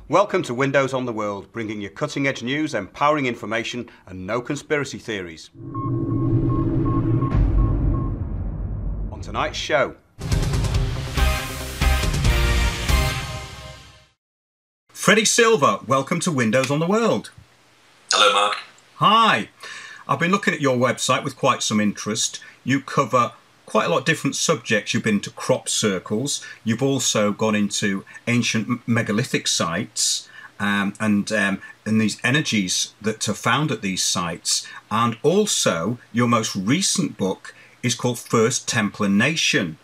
Welcome to Windows on the World, bringing you cutting-edge news, empowering information, and no conspiracy theories. On tonight's show, Freddy Silva, welcome to Windows on the World. Hello, Mark. Hi. I've been looking at your website with quite some interest. You cover quite a lot of different subjects. You've been to crop circles. You've also gone into ancient megalithic sites and these energies that are found at these sites. And also, your most recent book is called First Templar Nation.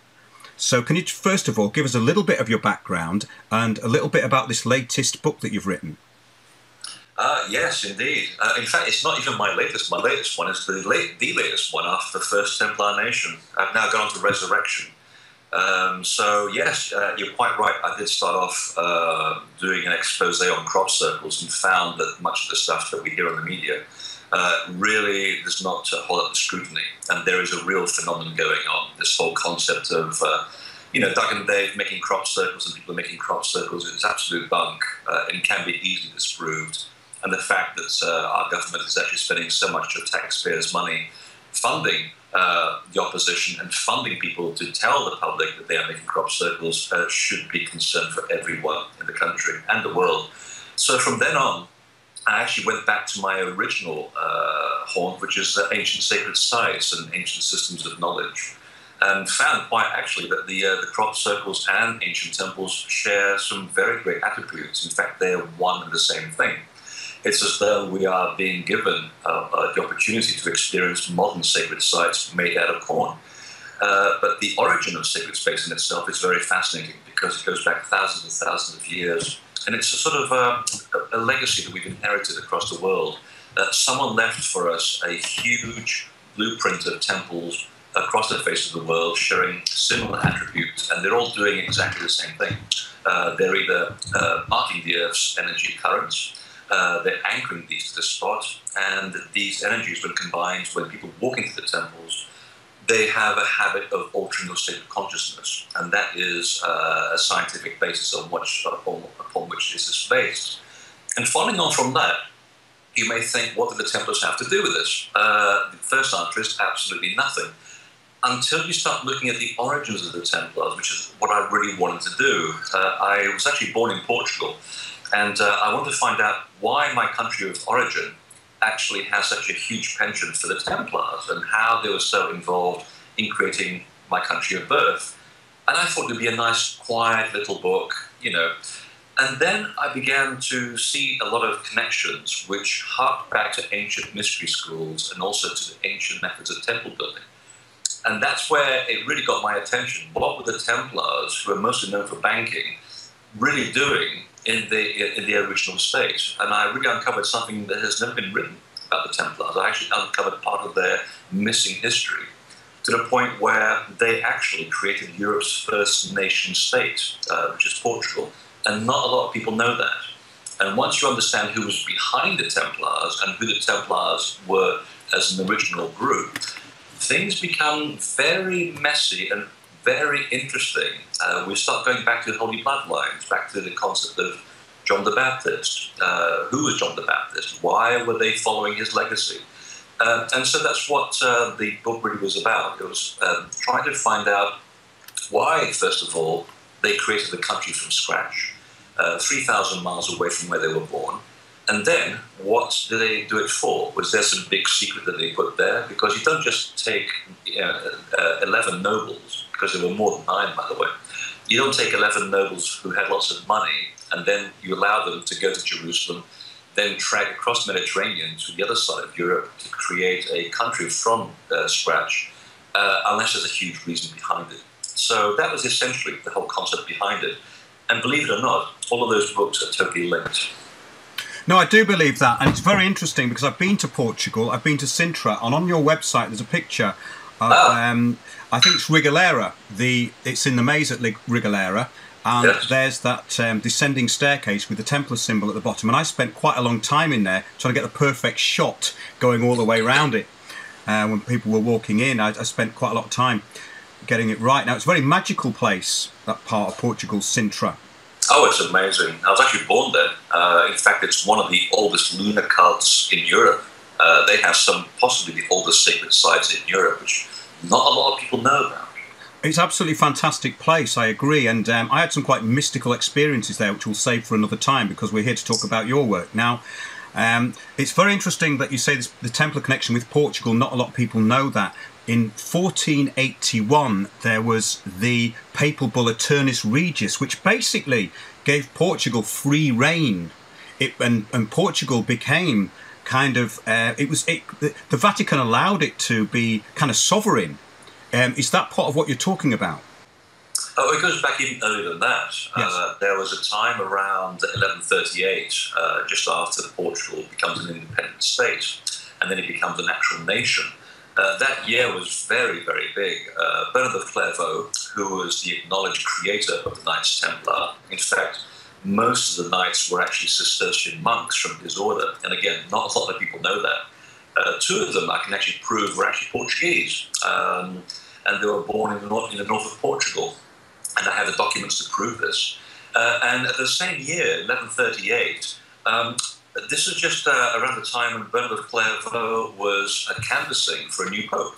So can you first of all give us a little bit of your background and a little bit about this latest book that you've written? Yes, indeed. In fact, it's not even my latest. My latest one is the latest one after the First Templar Nation. I've now gone to Resurrection. So, yes, you're quite right. I did start off doing an expose on crop circles and found that much of the stuff that we hear on the media really does not hold up to scrutiny. And there is a real phenomenon going on. This whole concept of, Doug and Dave making crop circles and people making crop circles is absolute bunk and can be easily disproved. And the fact that our government is actually spending so much of taxpayers' money funding the opposition and funding people to tell the public that they are making crop circles should be concern for everyone in the country and the world. So from then on, I actually went back to my original haunt, which is ancient sacred sites and ancient systems of knowledge, and found quite actually that the crop circles and ancient temples share some very great attributes. In fact, they are one and the same thing. It's as though we are being given the opportunity to experience modern sacred sites made out of corn. But the origin of sacred space in itself is very fascinating because it goes back thousands and thousands of years. And it's a sort of a legacy that we've inherited across the world. Someone left for us a huge blueprint of temples across the face of the world sharing similar attributes, and they're all doing exactly the same thing. They're either marking the Earth's energy currents, they're anchoring these to the spot, and these energies, when combined, when people walk into the temples, they have a habit of altering your state of consciousness, and that is a scientific basis upon which this is based. And following on from that, you may think, what do the Templars have to do with this? The first answer is absolutely nothing. Until you start looking at the origins of the Templars, which is what I really wanted to do. I was actually born in Portugal, and I wanted to find out why my country of origin actually has such a huge penchant for the Templars and how they were so involved in creating my country of birth. And I thought it would be a nice, quiet little book, And then I began to see a lot of connections which hark back to ancient mystery schools and also to the ancient methods of temple building. And that's where it really got my attention. What were the Templars, who are mostly known for banking, really doing in the original state? And I really uncovered something that has never been written about the Templars. I actually uncovered part of their missing history, to the point where they actually created Europe's first nation state, which is Portugal. And not a lot of people know that. And once you understand who was behind the Templars and who the Templars were as an original group, things become very messy and very interesting. We start going back to holy bloodlines, back to the concept of John the Baptist. Who was John the Baptist? Why were they following his legacy? And so that's what the book really was about. It was trying to find out why, first of all, they created the country from scratch, 3,000 miles away from where they were born. And then, what did they do it for? Was there some big secret that they put there? Because you don't just take 11 nobles, because there were more than 9, by the way. You don't take 11 nobles who had lots of money, and then you allow them to go to Jerusalem then trek across the Mediterranean to the other side of Europe to create a country from scratch, unless there's a huge reason behind it. So that was essentially the whole concept behind it. And believe it or not, all of those books are totally linked. No, I do believe that, and it's very interesting because I've been to Portugal, I've been to Sintra, and on your website there's a picture of, I think it's Rigolera. It's in the maze at Rigolera, and Yes. there's that descending staircase with the Templar symbol at the bottom, and I spent quite a long time in there trying to get the perfect shot going all the way around it. When people were walking in, I spent quite a lot of time getting it right. Now, it's a very magical place, that part of Portugal, Sintra. Oh, it's amazing. I was actually born there. In fact, it's one of the oldest lunar cults in Europe. They have possibly the oldest sacred sites in Europe, which not a lot of people know about. It's an absolutely fantastic place, I agree, and I had some quite mystical experiences there, which we'll save for another time because we're here to talk about your work. Now, it's very interesting that you say this, the Templar connection with Portugal. Not a lot of people know that. In 1481, there was the papal bull Aeternus Regis, which basically gave Portugal free reign. And Portugal became kind of, the Vatican allowed it to be kind of sovereign. Is that part of what you're talking about? Oh, it goes back even earlier than that. Yes. There was a time around 1138, just after Portugal becomes an independent state, and then it becomes an actual nation. That year was very, very big. Bernard of Clairvaux, who was the acknowledged creator of the Knights Templar, in fact, most of the knights were actually Cistercian monks from his order. And again, not a lot of people know that. Two of them I can actually prove were actually Portuguese, and they were born in the north of Portugal. And I have the documents to prove this. And at the same year, 1138, this was just around the time when Bernard of Clairvaux was canvassing for a new pope.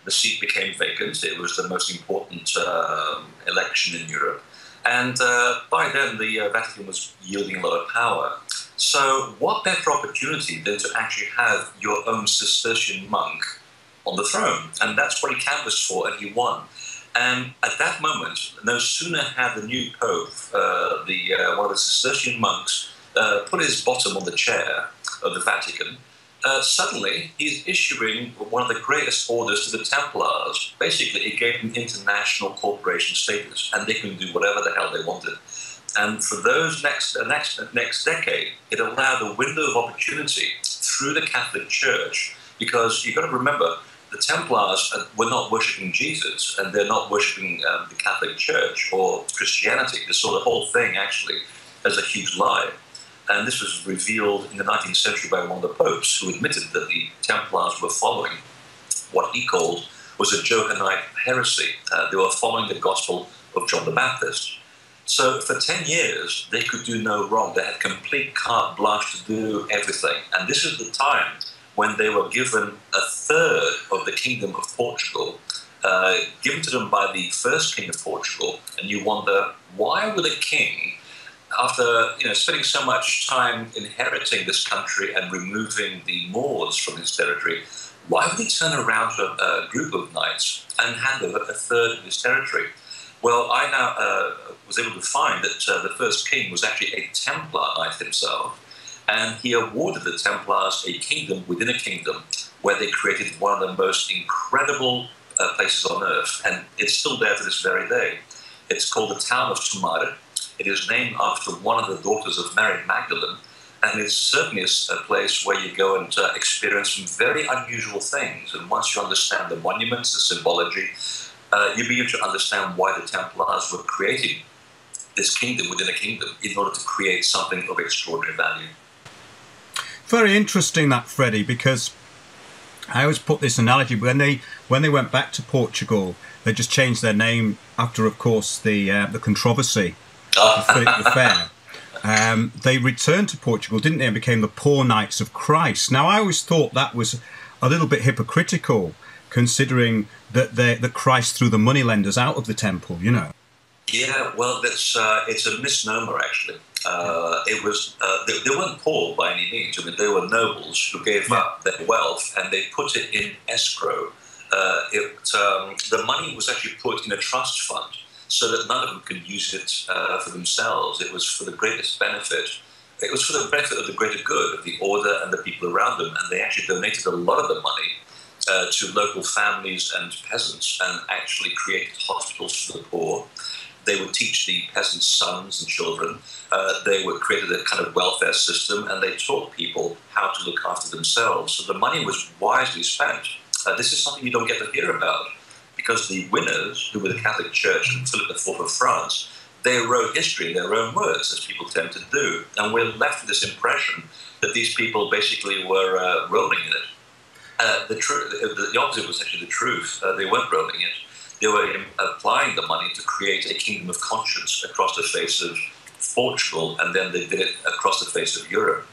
The seat became vacant. It was the most important election in Europe. And by then, the Vatican was yielding a lot of power. So what better opportunity than to actually have your own Cistercian monk on the throne? And that's what he canvassed for, and he won. And at that moment, no sooner had the new pope, one of the Cistercian monks, put his bottom on the chair of the Vatican, suddenly he's issuing one of the greatest orders to the Templars. Basically, it gave them international corporation status, and they can do whatever the hell they wanted. And for those next decade, it allowed a window of opportunity through the Catholic Church, because you've got to remember, the Templars were not worshipping Jesus, and they're not worshipping the Catholic Church or Christianity. They saw the whole thing, actually, as a huge lie. And this was revealed in the 19th century by one of the popes, who admitted that the Templars were following what he called was a Johannite heresy. They were following the gospel of John the Baptist. So for 10 years, they could do no wrong. They had complete carte blanche to do everything. And this is the time when they were given a third of the kingdom of Portugal, given to them by the first king of Portugal. And you wonder, why would a king, after spending so much time inheriting this country and removing the Moors from his territory, why would he turn around to a group of knights and hand over a third of his territory? Well, I now was able to find that the first king was actually a Templar knight himself, and he awarded the Templars a kingdom within a kingdom where they created one of the most incredible places on earth, and it's still there to this very day. It's called the town of Tomar. It is named after one of the daughters of Mary Magdalene, and it certainly is a place where you go and experience some very unusual things. And once you understand the monuments, the symbology, you begin to understand why the Templars were creating this kingdom within a kingdom in order to create something of extraordinary value. Very interesting, that, Freddy, because I always put this analogy, when they went back to Portugal, they just changed their name after, of course, the controversy of Philip the Fair. They returned to Portugal, didn't they, and became the Poor Knights of Christ. Now, I always thought that was a little bit hypocritical, considering that Christ threw the moneylenders out of the temple, Yeah, well, it's a misnomer, actually. It was they weren't poor by any means. I mean, they were nobles who gave up their wealth and they put it in escrow. The money was actually put in a trust fund so that none of them could use it for themselves. It was for the greatest benefit it was for the benefit of the greater good of the order and the people around them, and they actually donated a lot of the money to local families and peasants, and actually created hospitals for the poor. They would teach the peasants' sons and children. They would create a kind of welfare system, and they taught people how to look after themselves. So the money was wisely spent. This is something you don't get to hear about, because the winners, who were the Catholic Church and Philip IV of France, they wrote history in their own words, as people tend to do. And we're left with this impression that these people basically were rolling in it. The opposite was actually the truth. They weren't rolling it. They were applying the money to create a kingdom of conscience across the face of Portugal, and then they did it across the face of Europe.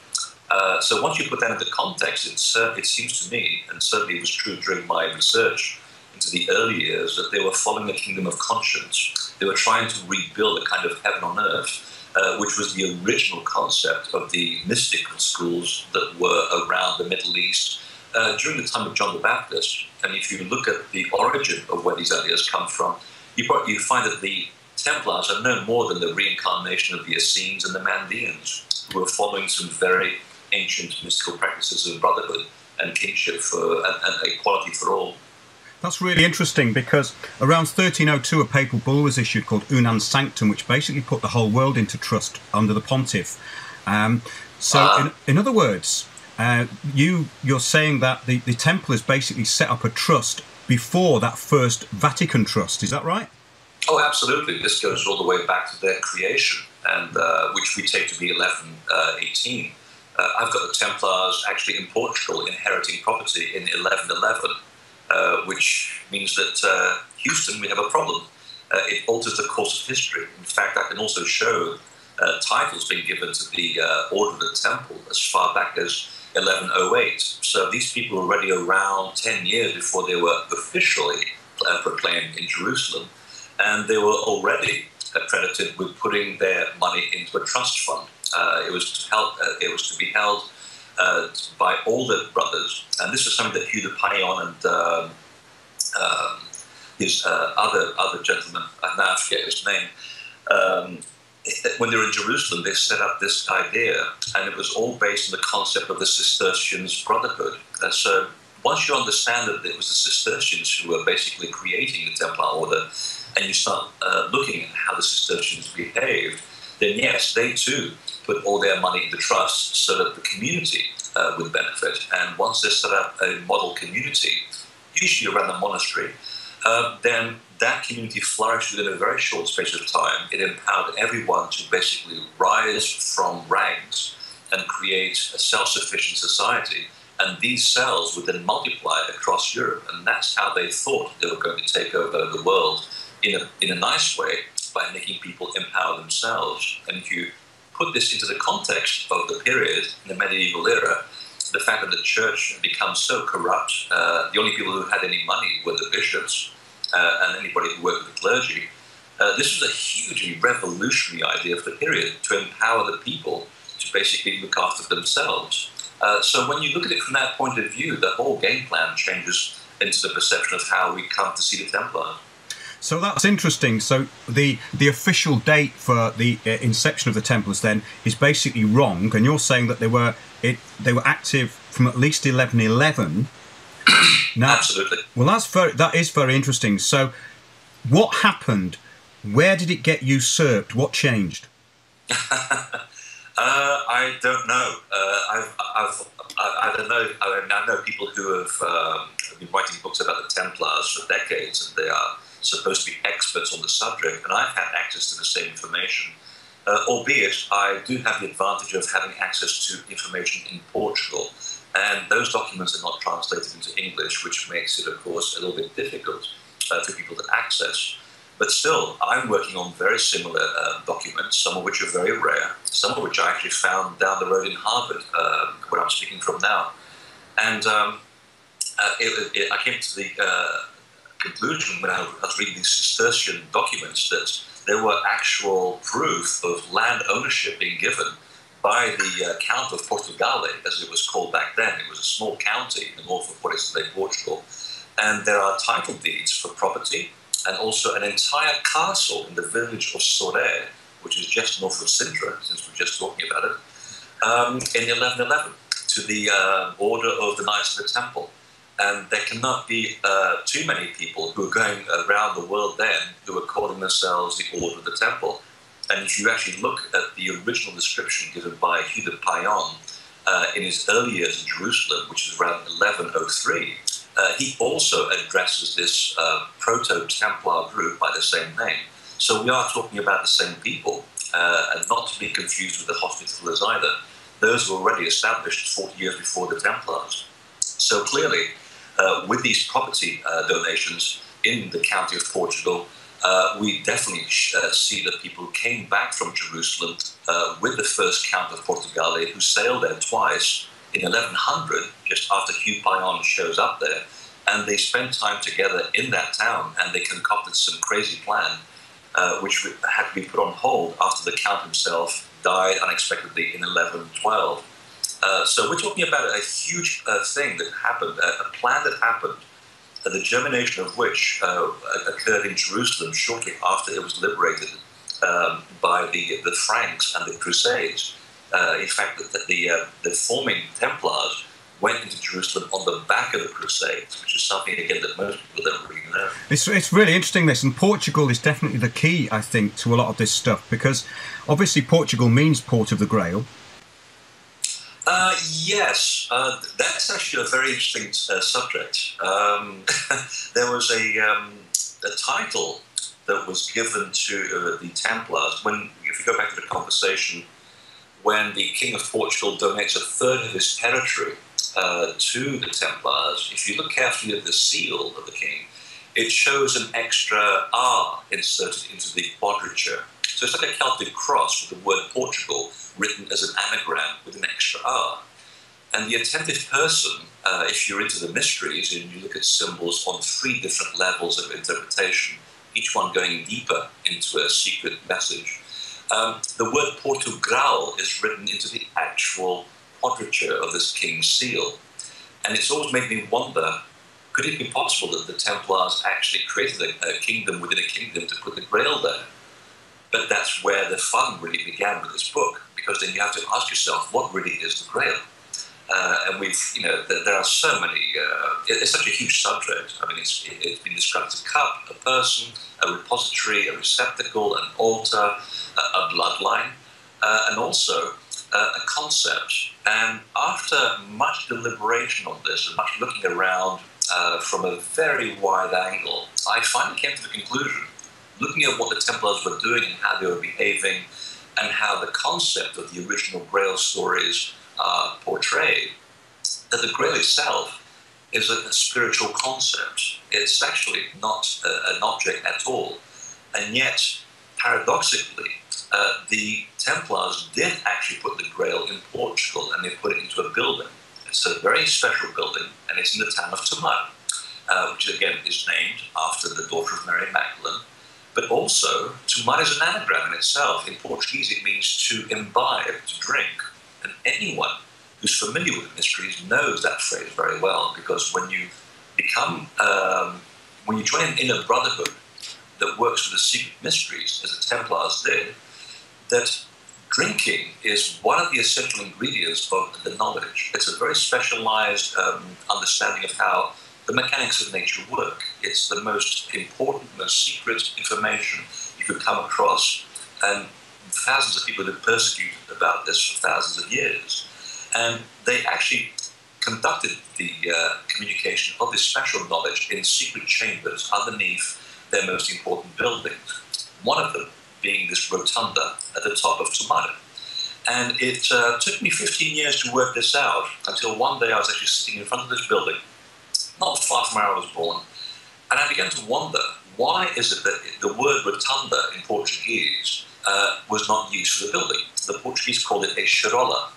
So once you put that into context, it seems to me, and certainly it was true during my research into the early years, that they were following a kingdom of conscience. They were trying to rebuild a kind of heaven on earth, which was the original concept of the mystical schools that were around the Middle East during the time of John the Baptist. And if you look at the origin of where these ideas come from, you find that the Templars are no more than the reincarnation of the Essenes and the Mandeans, who were following some very ancient mystical practices of brotherhood and kinship and equality for all. That's really interesting, because around 1302 a papal bull was issued called Unam Sanctum, which basically put the whole world into trust under the pontiff. In other words, you're saying that the Templars basically set up a trust before that first Vatican trust, is that right? Oh, absolutely. This goes all the way back to their creation, and which we take to be 1118. I've got the Templars actually in Portugal inheriting property in 1111. Which means that Houston, we have a problem. It alters the course of history. In fact, I can also show titles being given to the Order of the Temple as far back as 1108. So these people were already around 10 years before they were officially proclaimed in Jerusalem. And they were already accredited with putting their money into a trust fund. It was to be held by all the brothers, and this is something that Hugh de Payon and his other gentleman, I now forget his name, when they were in Jerusalem, they set up this idea, and it was all based on the concept of the Cistercians brotherhood. And so once you understand that it was the Cistercians who were basically creating the Templar order, and you start looking at how the Cistercians behaved, then yes, they too put all their money into trust so that the community would benefit. And once they set up a model community, usually around the monastery, then that community flourished within a very short space of time. It empowered everyone to basically rise from rags and create a self-sufficient society. And these cells would then multiply across Europe. And that's how they thought they were going to take over the world in a nice way, by making people empower themselves. And if you put this into the context of the period, in the medieval era, the fact that the church had become so corrupt, the only people who had any money were the bishops and anybody who worked with the clergy. This was a hugely revolutionary idea of the period, to empower the people to basically look after themselves. So when you look at it from that point of view, the whole game plan changes into the perception of how we come to see the Templars. So that's interesting. So the official date for the inception of the Templars then is basically wrong, and you're saying that they were active from at least 1111. Now, absolutely. Well, that is very interesting. So, what happened? Where did it get usurped? What changed? I don't know. I don't know. I know people who have been writing books about the Templars for decades, and they are supposed to be experts on the subject, and I've had access to the same information, albeit I do have the advantage of having access to information in Portugal, and those documents are not translated into English, which makes it, of course, a little bit difficult for people to access. But still, I'm working on very similar documents, some of which are very rare, some of which I actually found down the road in Harvard, where I'm speaking from now. And I came to the conclusion when I was reading these Cistercian documents that there were actual proof of land ownership being given by the Count of Portugal, as it was called back then. It was a small county in the north of what is today Portugal. And there are title deeds for property, and also an entire castle in the village of Soler, which is just north of Sintra, since we're just talking about it. in 1111 to the Order of the Knights of the Temple. And there cannot be too many people who are going around the world then who are calling themselves the Order of the Temple. And if you actually look at the original description given by Hugh de Payon in his early years in Jerusalem, which is around 1103, he also addresses this proto-Templar group by the same name. So we are talking about the same people, and not to be confused with the Hospitallers either. Those were already established 40 years before the Templars. So clearly, with these property donations in the county of Portugal, we definitely see that people came back from Jerusalem with the first Count of Portugal, who sailed there twice in 1100, just after Hugh Payon shows up there, and they spent time together in that town, and they concocted some crazy plan, which had to be put on hold after the Count himself died unexpectedly in 1112. So we're talking about a huge thing that happened, a plan that happened, the germination of which occurred in Jerusalem shortly after it was liberated by the Franks and the Crusades. In fact, the forming Templars went into Jerusalem on the back of the Crusades, which is something, again, that most people don't really know. It's really interesting, this, and Portugal is definitely the key, I think, to a lot of this stuff, because obviously Portugal means Port of the Grail. Yes, that's actually a very interesting subject. There was a title that was given to the Templars if you go back to the conversation, when the King of Portugal donates a third of his territory to the Templars. If you look carefully at the seal of the king, it shows an extra R inserted into the quadrature. So it's like a Celtic cross with the word Portugal written as an anagram with an extra R. And the attentive person, if you're into the mysteries and you look at symbols on 3 different levels of interpretation, each one going deeper into a secret message, the word Portugal is written into the actual quadrature of this king's seal. And it's always made me wonder, could it be possible that the Templars actually created a kingdom within a kingdom to put the Grail there? But that's where the fun really began with this book, because then you have to ask yourself, what really is the Grail? And there are so many, it's such a huge subject. I mean, it's been described as a cup, a person, a repository, a receptacle, an altar, a bloodline, and also a concept. And after much deliberation on this and much looking around from a very wide angle, I finally came to the conclusion, looking at what the Templars were doing and how they were behaving, and how the concept of the original Grail stories are portrayed, that the Grail itself is a spiritual concept. It's actually not an object at all. And yet, paradoxically, the Templars did actually put the Grail in Portugal, and they put it into a building. It's a very special building, and it's in the town of Tomar, which again is named after the daughter of Mary Magdalene. But also, Tomar is an anagram in itself. In Portuguese, it means to imbibe, to drink. And anyone who's familiar with the mysteries knows that phrase very well, because when you become, when you join an inner brotherhood that works with the secret mysteries, as the Templars did, that drinking is one of the essential ingredients of the knowledge. It's a very specialized understanding of how the mechanics of nature work. It's the most important, most secret information you could come across, and thousands of people have been persecuted about this for thousands of years. And they actually conducted the communication of this special knowledge in secret chambers underneath their most important buildings. One of them being this rotunda at the top of Tomar. And it took me 15 years to work this out, until one day I was actually sitting in front of this building, not far from where I was born, and I began to wonder, why is it that the word rotunda in Portuguese was not used for the building? The Portuguese called it a charola.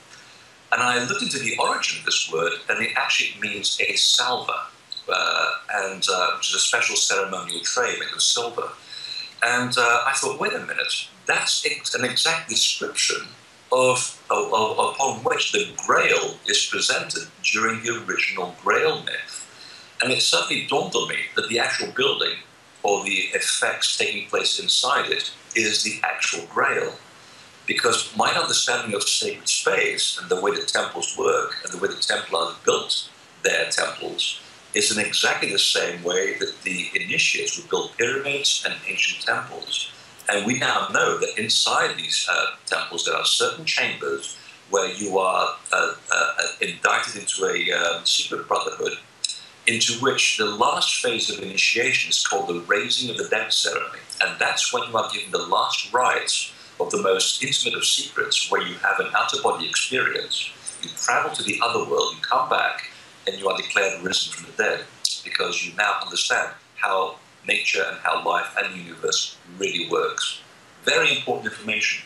And I looked into the origin of this word, and it actually means a salver, which is a special ceremonial tray made of silver. And I thought, wait a minute, that's an exact description upon which the Grail is presented during the original Grail myth. And it suddenly dawned on me that the actual building, or the effects taking place inside it, is the actual Grail. because my understanding of sacred space and the way that temples work and the way that Templars built their temples is in exactly the same way that the initiates would build pyramids and ancient temples. And we now know that inside these temples there are certain chambers where you are indicted into a secret brotherhood, into which the last phase of initiation is called the raising of the dead ceremony. And that's when you are given the last rites of the most intimate of secrets, where you have an out-of-body experience. You travel to the other world, you come back, and you are declared risen from the dead, because you now understand how nature and how life and the universe really works. Very important information.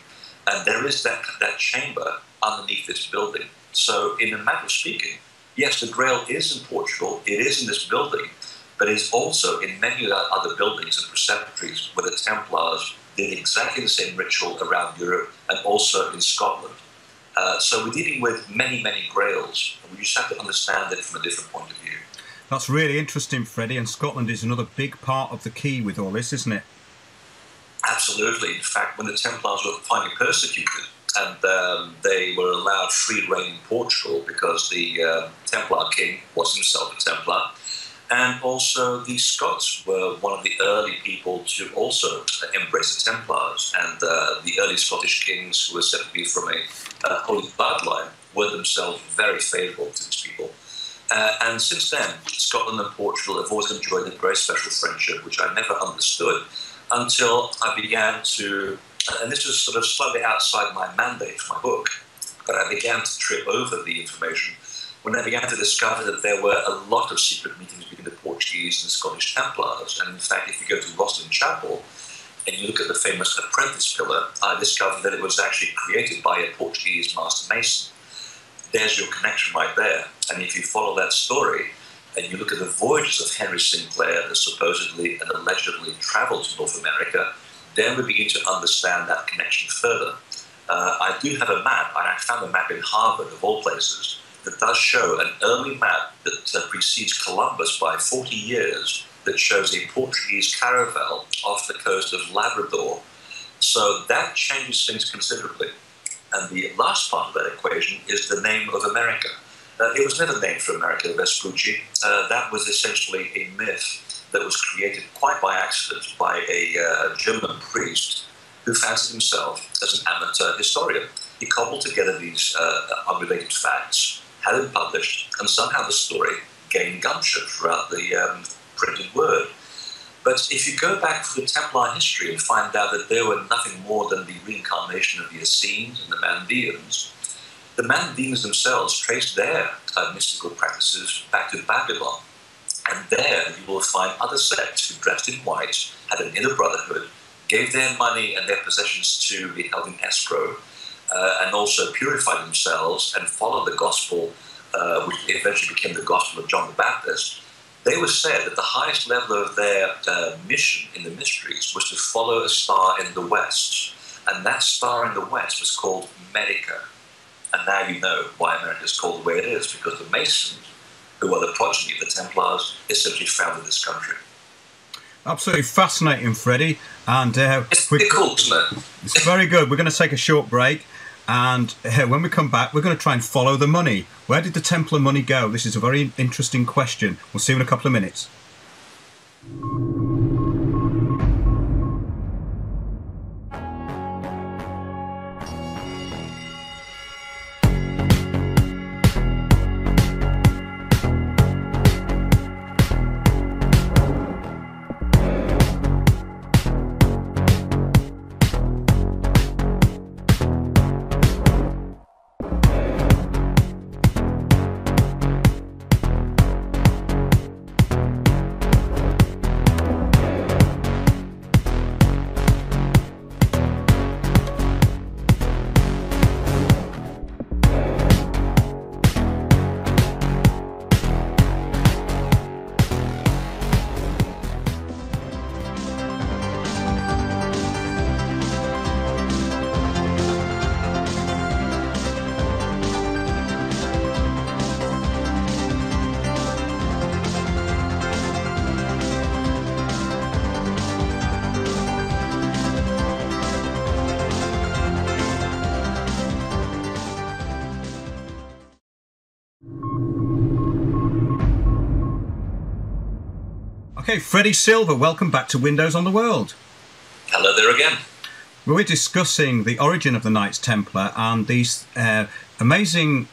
And there is that chamber underneath this building. So in a matter of speaking, yes, the Grail is in Portugal, it is in this building, but it's also in many other buildings and preceptories where the Templars did exactly the same ritual around Europe and also in Scotland. So we're dealing with many, many Grails, and we just have to understand it from a different point of view. That's really interesting, Freddie, and Scotland is another big part of the key with all this, isn't it? Absolutely. In fact, when the Templars were finally persecuted and they were allowed free reign in Portugal because the Templar king was himself a Templar, and also the Scots were one of the early people to also embrace the Templars, and the early Scottish kings, who were said to be from a holy bloodline, were themselves very favourable to these people. And since then, Scotland and Portugal have always enjoyed a very special friendship, which I never understood until I began to, and this was sort of slightly outside my mandate for my book, but I began to trip over the information when I began to discover that there were a lot of secret meetings between the Portuguese and Scottish Templars. And in fact, if you go to Roslin Chapel and you look at the famous apprentice pillar, I discovered that it was actually created by a Portuguese master mason. There's your connection right there. And if you follow that story and you look at the voyages of Henry Sinclair that supposedly and allegedly traveled to North America, then we begin to understand that connection further. I do have a map, and I found a map in Harvard, of all places, that does show an early map that precedes Columbus by 40 years, that shows a Portuguese caravel off the coast of Labrador. So that changes things considerably. And the last part of that equation is the name of America. It was never named for America Vespucci. That was essentially a myth that was created quite by accident by a German priest who fancied himself as an amateur historian. He cobbled together these unrelated facts, had it published, and somehow the story gained gumption throughout the printed word. But if you go back to the Templar history and find out that they were nothing more than the reincarnation of the Essenes and the Mandeans themselves traced their mystical practices back to Babylon. And there you will find other sects who dressed in white, had an inner brotherhood, gave their money and their possessions to be held in escrow, and also purified themselves and followed the gospel, which eventually became the gospel of John the Baptist. They were said that the highest level of their mission in the mysteries was to follow a star in the west. And that star in the west was called America. And now you know why America is called the way it is, because the Masons, who are the progeny of the Templars, essentially founded this country. Absolutely fascinating, Freddie. And it's pretty cool, isn't it? It's very good. We're going to take a short break. And when we come back, we're going to try and follow the money. Where did the Templar money go? This is a very interesting question. We'll see you in a couple of minutes. Okay, Freddy Silva, welcome back to Windows on the World. Hello there again. We're discussing the origin of the Knights Templar and these amazing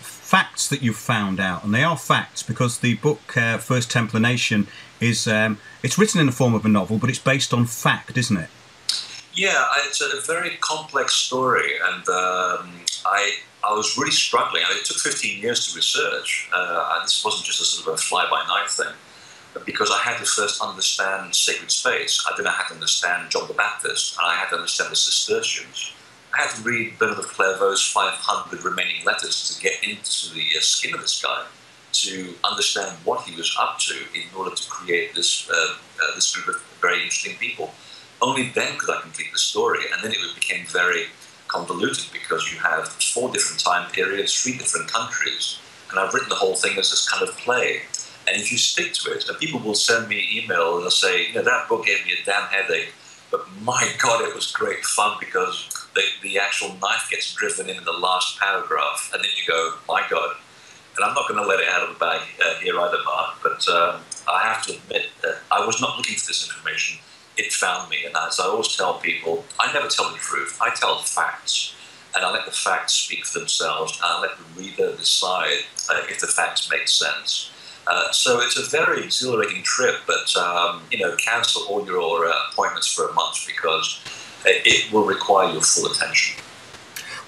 facts that you've found out. And they are facts because the book, First Templar Nation, is it's written in the form of a novel, but it's based on fact, isn't it? Yeah, it's a very complex story, and I was really struggling. It took 15 years to research, and this wasn't just a sort of a fly-by-night thing, but because I had to first understand sacred space. I had to understand John the Baptist, and I had to understand the Cistercians. I had to read Bernard of Clairvaux's 500 remaining letters to get into the skin of this guy, to understand what he was up to in order to create this group of very interesting people. Only then could I complete the story, and then it became very convoluted because you have 4 different time periods, 3 different countries, and I've written the whole thing as this kind of play. And if you stick to it, and people will send me an email and they'll say, you know, that book gave me a damn headache, but my God, it was great fun because the actual knife gets driven in the last paragraph, and then you go, my God. And I'm not going to let it out of the bag here either, Mark, but I have to admit that I was not looking for this information. It found me, and as I always tell people, I never tell the truth. I tell facts, and I let the facts speak for themselves, and I let the reader decide if the facts make sense. So it's a very exhilarating trip, but you know, cancel all your appointments for a month because it will require your full attention.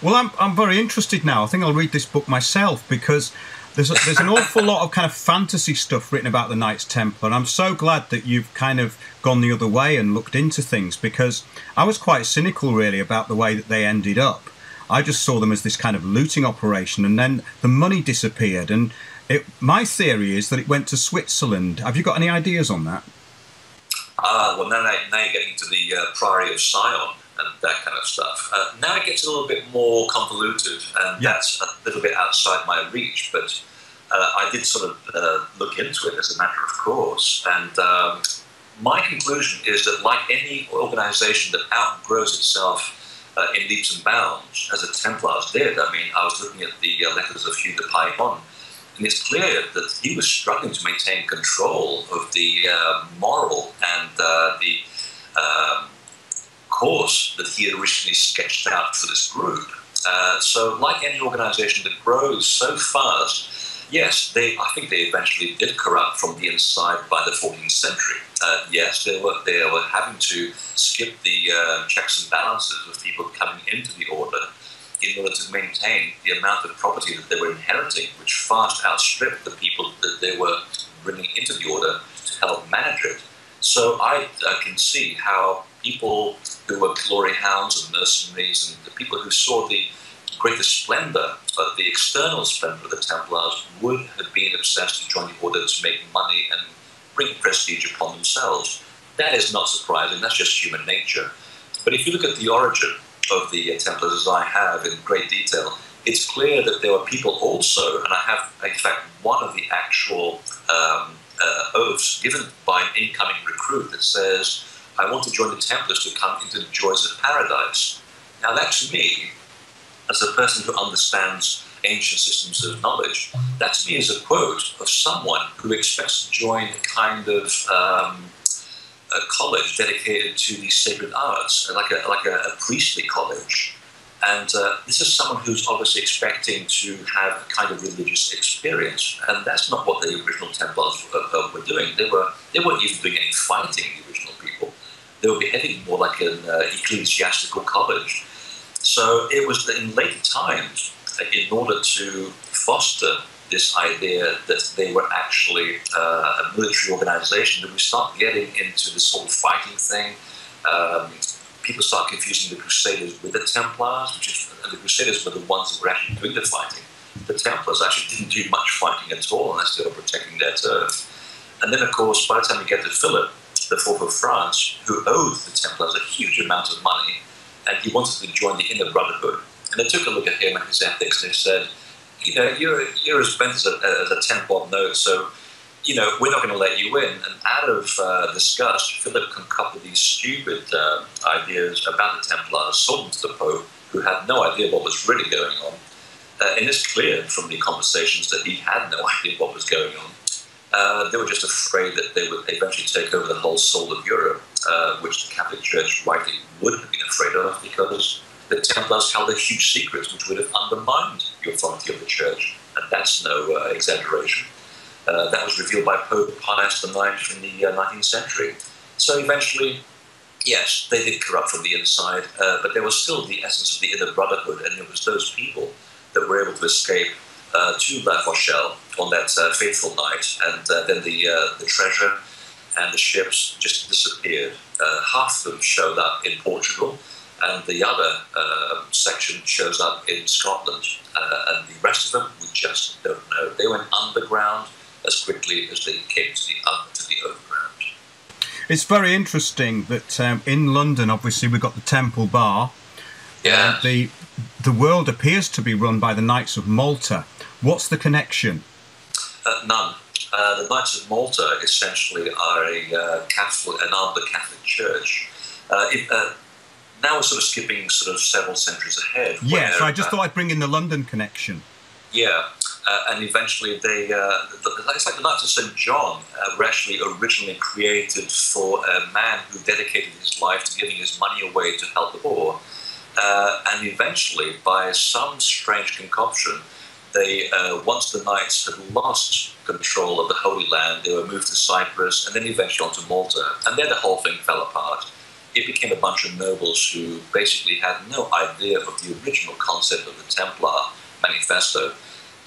Well, I'm very interested now. I think I'll read this book myself because there's an awful lot of kind of fantasy stuff written about the Knights Templar, and I'm so glad that you've kind of gone the other way and looked into things, because I was quite cynical really about the way that they ended up. I just saw them as this kind of looting operation, and then the money disappeared, and my theory is that it went to Switzerland. Have you got any ideas on that? Well, now you're getting into the Priory of Sion and that kind of stuff. Now it gets a little bit more convoluted, and that's a little bit outside my reach, but I did sort of look into it as a matter of course, and my conclusion is that like any organization that outgrows itself in leaps and bounds, as the Templars did, I mean, I was looking at the letters of Hugh de Payron, and it's clear that he was struggling to maintain control of the moral and the course that he had originally sketched out for this group. So like any organization that grows so fast, yes, I think they eventually did corrupt from the inside by the 14th century. Yes, they were having to skip the checks and balances of people coming into the order in order to maintain the amount of property that they were inheriting, which fast outstripped the people that they were bringing into the order to help manage it. So I can see how people who were glory hounds and mercenaries and the people who saw the greater splendor of the external splendor of the Templars would have been obsessed to join the order to make money and bring prestige upon themselves. That is not surprising, that's just human nature. But if you look at the origin of the Templars, as I have in great detail, it's clear that there were people also, and I have in fact one of the actual oaths given by an incoming recruit that says, I want to join the Templars to come into the joys of paradise. Now that to me, as a person who understands ancient systems of knowledge, that to me is a quote of someone who expects to join a kind of a college dedicated to the sacred arts, like a priestly college. And this is someone who's obviously expecting to have a kind of religious experience, and that's not what the original Templars were doing. They weren't even doing any fighting, the original people. They were behaving more like an ecclesiastical college. So it was in later times, in order to foster this idea that they were actually a military organization, that we start getting into this whole fighting thing. People start confusing the Crusaders with the Templars, and the Crusaders were the ones that were actually doing the fighting. The Templars actually didn't do much fighting at all unless they were protecting their turf. And then, of course, by the time you get to Philip, the Fourth of France, who owed the Templars a huge amount of money, and he wanted to join the Inner Brotherhood. And they took a look at him and his ethics, and they said, you know, you're as bent as a 10-bob note, so, you know, we're not going to let you in. And out of disgust, Philip concocted these stupid ideas about the Templars, sold them to the Pope, who had no idea what was really going on. And it's clear from the conversations that he had no idea what was going on. They were just afraid that they would eventually take over the whole soul of Europe, which the Catholic Church rightly would have been afraid of, because the Templars held a huge secret which would have undermined the authority of the Church. And that's no exaggeration. That was revealed by Pope Pius IX in the 19th century. So eventually, yes, they did corrupt from the inside, but there was still the essence of the inner brotherhood, and it was those people that were able to escape to La Rochelle on that fateful night, and then the treasure and the ships just disappeared. Half of them showed up in Portugal, and the other section shows up in Scotland, and the rest of them we just don't know. They went underground as quickly as they came to the overground. It's very interesting that in London, obviously, we've got the Temple Bar. Yeah. The world appears to be run by the Knights of Malta. What's the connection? None. The Knights of Malta essentially are an arm of the Catholic Church. Now we're sort of skipping several centuries ahead. Yes, I just thought I'd bring in the London connection. Yeah, and eventually it's like the Knights of St. John were actually originally created for a man who dedicated his life to giving his money away to help the poor. And eventually, by some strange concoction, once the Knights had lost control of the Holy Land, they were moved to Cyprus and then eventually onto Malta. And then the whole thing fell apart. It became a bunch of nobles who basically had no idea of the original concept of the Templar Manifesto.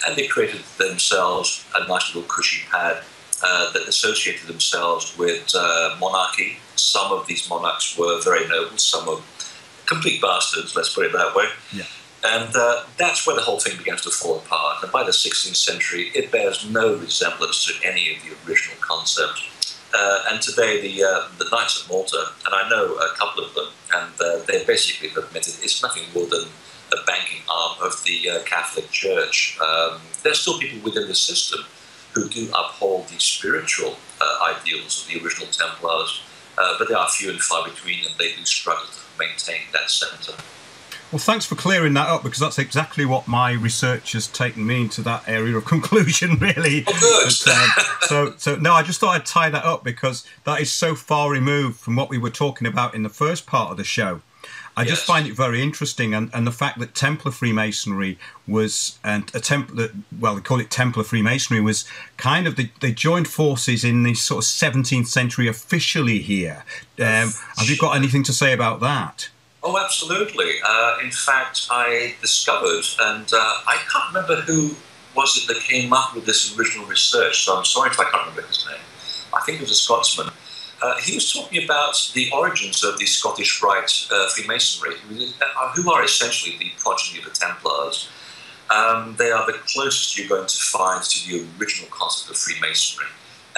And they created themselves a nice little cushy pad that associated themselves with monarchy. Some of these monarchs were very noble, some were complete bastards, let's put it that way. Yeah. And that's where the whole thing begins to fall apart. And by the 16th century, it bears no resemblance to any of the original concept. And today, the Knights of Malta, and I know a couple of them, and they basically admitted it's nothing more than a banking arm of the Catholic Church. There's still people within the system who do uphold the spiritual ideals of the original Templars, but they are few and far between, and they do struggle to maintain that centre. Well, thanks for clearing that up, because that's exactly what my research has taken me into that area of conclusion, really. Oh, good. So no, I just thought I'd tie that up, because that is so far removed from what we were talking about in the first part of the show. I just find it very interesting, and the fact that Templar Freemasonry was, and they call it Templar Freemasonry, was kind of, they joined forces in the sort of 17th century officially here. Have you got anything to say about that? Oh, absolutely. In fact, I discovered, and I can't remember who was it that came up with this original research, so I'm sorry if I can't remember his name. I think it was a Scotsman. He was talking about the origins of the Scottish Rite Freemasonry, who are essentially the progeny of the Templars. They are the closest you're going to find to the original concept of Freemasonry.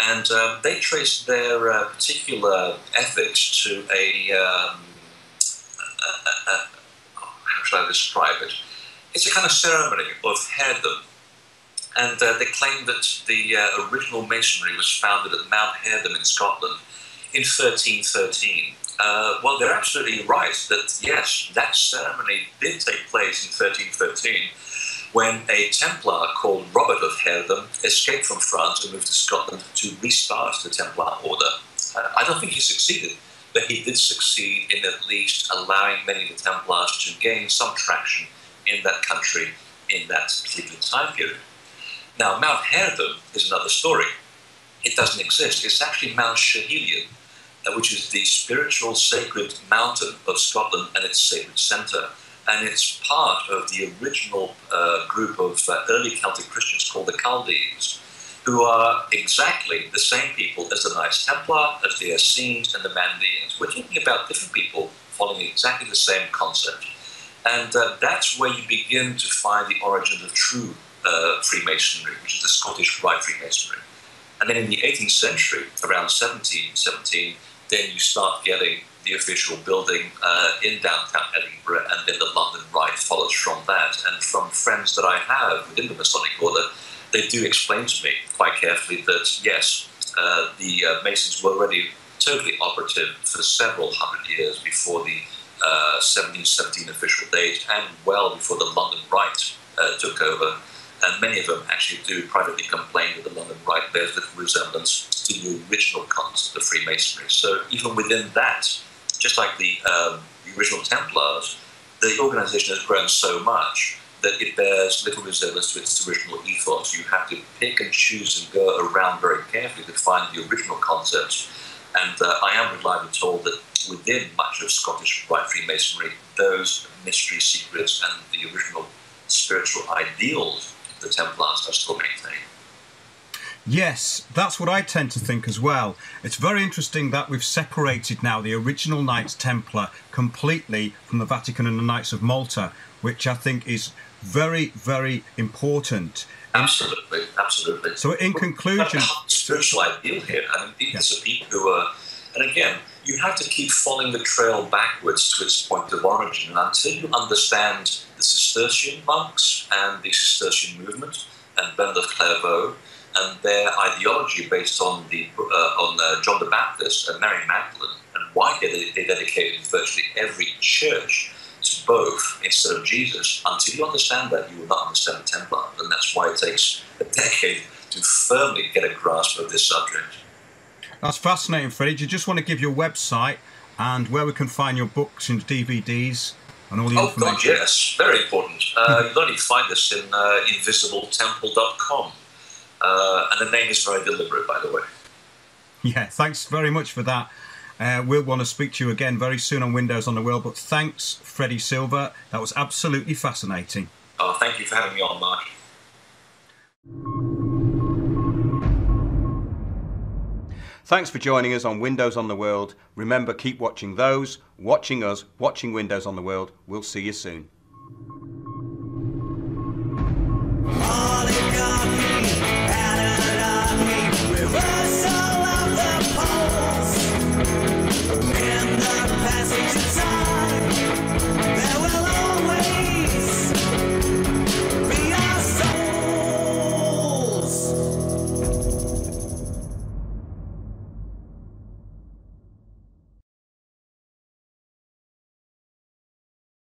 And they trace their particular ethics to how should I describe it? It's a kind of ceremony of heirdom. And they claim that the original masonry was founded at Mount Heirdom in Scotland in 1313. Well, they're absolutely right that, yes, that ceremony did take place in 1313 when a Templar called Robert of Heirdom escaped from France and moved to Scotland to restart the Templar order. I don't think he succeeded, but he did succeed in at least allowing many of the Templars to gain some traction in that country in that particular time period. Now, Mount Heirdom is another story. It doesn't exist. It's actually Mount Schehallien, which is the spiritual sacred mountain of Scotland and its sacred centre. And it's part of the original group of early Celtic Christians called the Chaldeans, who are exactly the same people as the Knights Templar, as the Essenes and the Mandeans. We're talking about different people following exactly the same concept. And that's where you begin to find the origin of true Freemasonry, which is the Scottish Rite Freemasonry. And then in the 18th century, around 1717, then you start getting the official building in downtown Edinburgh, and then the London Rite follows from that. And from friends that I have within the Masonic Order, they do explain to me quite carefully that, yes, the Masons were already totally operative for several hundred years before the 1717 official date, and well before the London Rite took over. and many of them actually do privately complain that the London Rite bears little resemblance to the original concept of Freemasonry. So even within that, just like the original Templars, the organisation has grown so much that it bears little resemblance to its original ethos. You have to pick and choose and go around very carefully to find the original concepts. And I am reliably told that within much of Scottish Rite Freemasonry, those mystery secrets and the original spiritual ideals of the Templars are still maintained. Yes, that's what I tend to think as well. It's very interesting that we've separated now the original Knights Templar completely from the Vatican and the Knights of Malta, which I think is very, very important. Absolutely, absolutely. So in conclusion... spiritual ideal here. I mean, these are people who are... And again, you have to keep following the trail backwards to its point of origin. And until you understand the Cistercian monks and the Cistercian movement and Bernard of Clairvaux and their ideology based on John the Baptist and Mary Magdalene and why they dedicated virtually every church to both instead of Jesus, until you understand that, you will not understand the Templars. And that's why it takes a decade to firmly get a grasp of this subject. That's fascinating, Freddie. Do you just want to give your website and where we can find your books and DVDs and all the information? Oh, God, yes. Very important. You'll only find this in invisibletemple.com. And the name is very deliberate, by the way. Yeah, thanks very much for that. We'll want to speak to you again very soon on Windows on the World, but thanks, Freddy Silva. That was absolutely fascinating. Oh, thank you for having me on, Mark. Thanks for joining us on Windows on the World. Remember, keep watching those, watching us, watching Windows on the World. We'll see you soon.